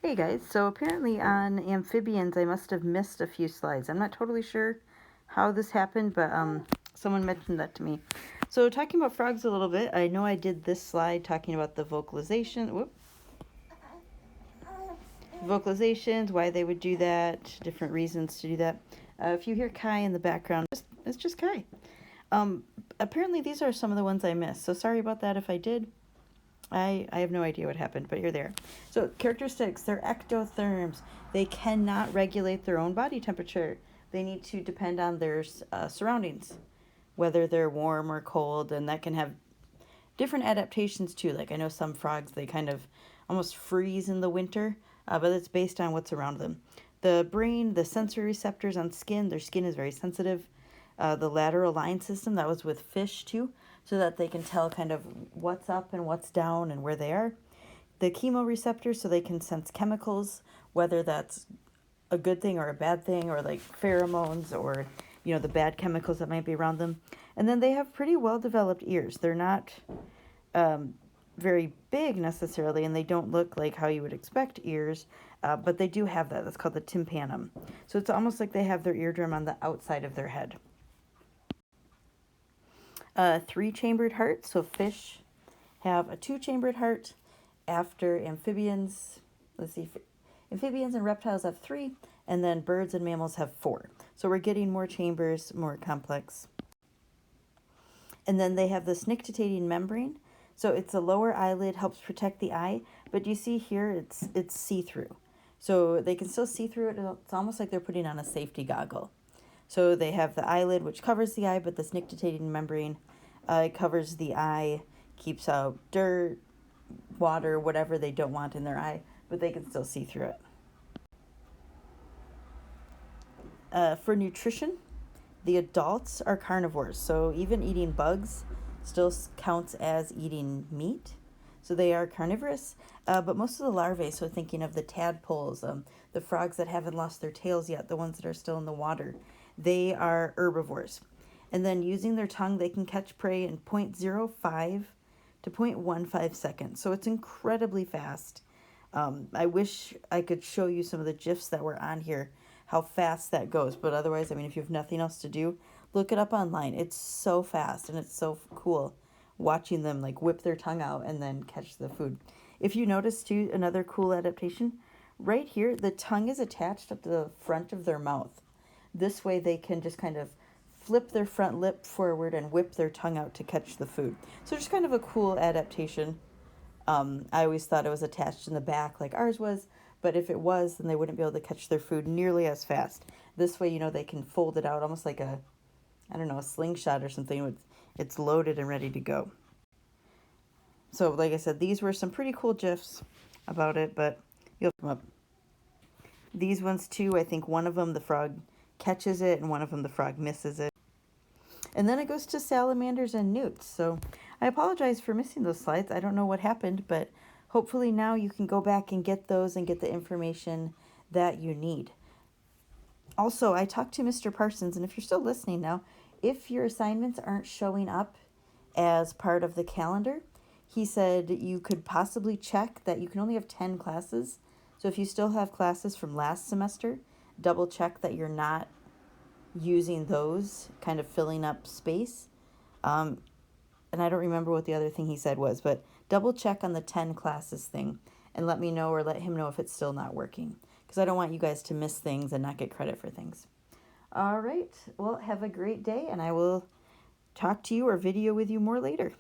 Hey guys, so apparently on Amphibians I must have missed a few slides. I'm not totally sure how this happened, but someone mentioned that to me. So talking about frogs a little bit, I know I did this slide talking about the vocalizations, why they would do that, different reasons to do that. If you hear Kai in the background, it's just Kai. Apparently these are some of the ones I missed, so sorry about that if I did. I have no idea what happened, but you're there. So characteristics, they're ectotherms. They cannot regulate their own body temperature. They need to depend on their surroundings, whether they're warm or cold, and that can have different adaptations too. Like I know some frogs, they kind of almost freeze in the winter, but it's based on what's around them. The brain, the sensory receptors on skin, their skin is very sensitive. The lateral line system, that was with fish too, so that they can tell kind of what's up and what's down and where they are. The chemoreceptors, so they can sense chemicals, whether that's a good thing or a bad thing, or like pheromones or, you know, the bad chemicals that might be around them. And then they have pretty well developed ears. They're not very big necessarily, and they don't look like how you would expect ears, but they do have that. That's called the tympanum. So it's almost like they have their eardrum on the outside of their head. Three-chambered heart, so fish have a two-chambered heart. After amphibians, amphibians and reptiles have three, and then birds and mammals have four. So we're getting more chambers, more complex. And then they have this nictitating membrane. So it's a lower eyelid, helps protect the eye, but you see here it's see-through. So they can still see through it. It's almost like they're putting on a safety goggle. So they have the eyelid, which covers the eye, but this nictitating membrane covers the eye, keeps out dirt, water, whatever they don't want in their eye, but they can still see through it. For nutrition, the adults are carnivores, so even eating bugs still counts as eating meat. So they are carnivorous, but most of the larvae, so thinking of the tadpoles, the frogs that haven't lost their tails yet, the ones that are still in the water, they are herbivores. And then using their tongue, they can catch prey in 0.05 to 0.15 seconds. So it's incredibly fast. I wish I could show you some of the GIFs that were on here, how fast that goes. But otherwise, I mean, if you have nothing else to do, look it up online. It's so fast and it's so cool watching them like whip their tongue out and then catch the food. If you notice too, another cool adaptation, right here, the tongue is attached up to the front of their mouth. This way they can just kind of flip their front lip forward and whip their tongue out to catch the food. So just kind of a cool adaptation. I always thought it was attached in the back like ours was, but if it was, then they wouldn't be able to catch their food nearly as fast. This way, you know, they can fold it out almost like a slingshot or something. It's loaded and ready to go. So like I said, these were some pretty cool GIFs about it, but you'll come up. These ones too, I think one of them the frog catches it and one of them the frog misses it. And then it goes to salamanders and newts. So I apologize for missing those slides. I don't know what happened, but hopefully now you can go back and get those and get the information that you need. Also, I talked to Mr. Parsons, and if you're still listening now, if your assignments aren't showing up as part of the calendar, he said you could possibly check that you can only have 10 classes. So if you still have classes from last semester, double check that you're not using those, kind of filling up space. And I don't remember what the other thing he said was, but double check on the 10 classes thing and let me know or let him know if it's still not working, because I don't want you guys to miss things and not get credit for things. All right, well, have a great day, and I will talk to you or video with you more later.